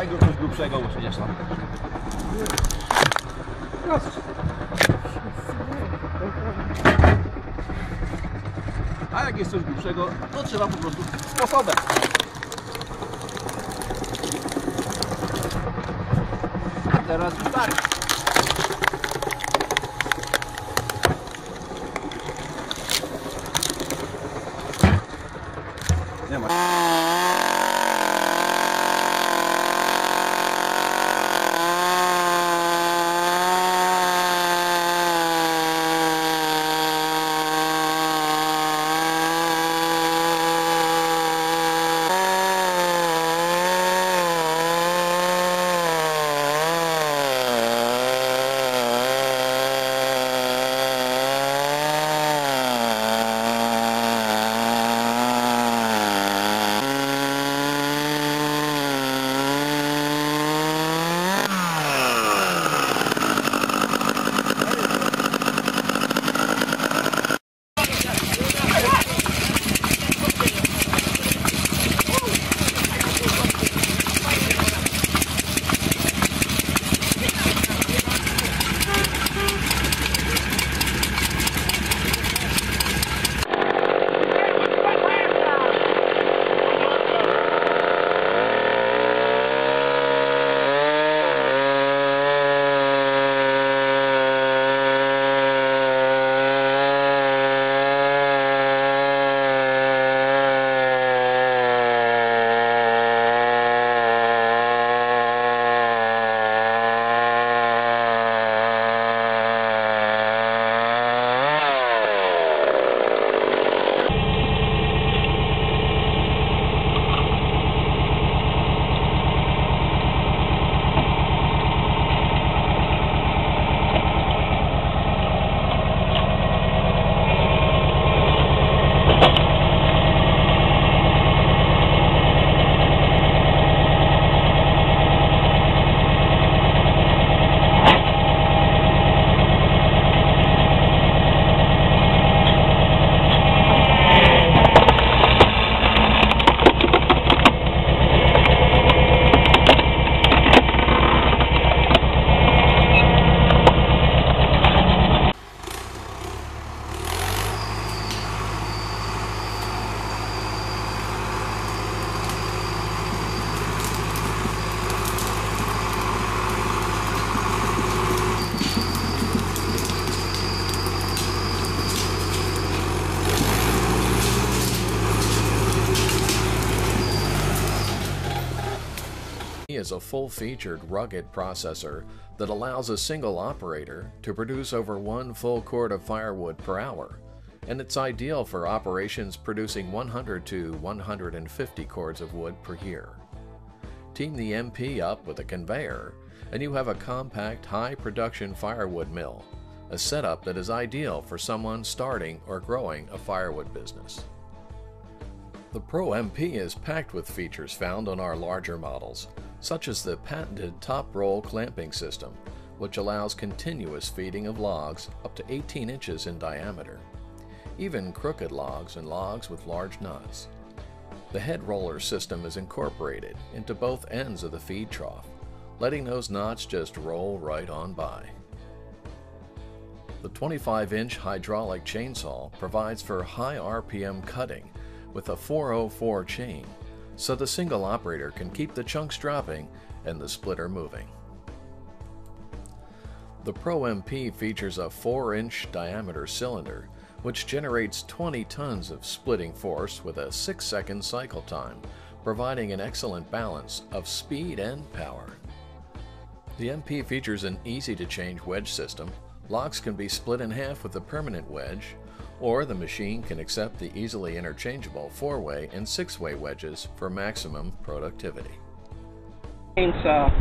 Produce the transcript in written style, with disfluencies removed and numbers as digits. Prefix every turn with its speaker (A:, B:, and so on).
A: tego coś grubszego uczyniesz tam. A jak jest coś grubszego, to trzeba po prostu sposobem. A teraz już tak. Nie ma.
B: Is a full-featured rugged processor that allows a single operator to produce over 1 full cord of firewood per hour, and it's ideal for operations producing 100 to 150 cords of wood per year. Team the MP up with a conveyor and you have a compact high-production firewood mill, a setup that is ideal for someone starting or growing a firewood business. The Pro MP is packed with features found on our larger models, such as the patented top roll clamping system, which allows continuous feeding of logs up to 18 inches in diameter, even crooked logs and logs with large nuts. The head roller system is incorporated into both ends of the feed trough, letting those knots just roll right on by. The 25-inch hydraulic chainsaw provides for high RPM cutting with a 404 chain, so the single operator can keep the chunks dropping and the splitter moving. The Pro MP features a 4-inch diameter cylinder which generates 20 tons of splitting force with a 6-second cycle time, providing an excellent balance of speed and power. The MP features an easy-to-change wedge system. Locks can be split in half with a permanent wedge, or the machine can accept the easily interchangeable 4-way and 6-way wedges for maximum productivity.
A: Chainsaw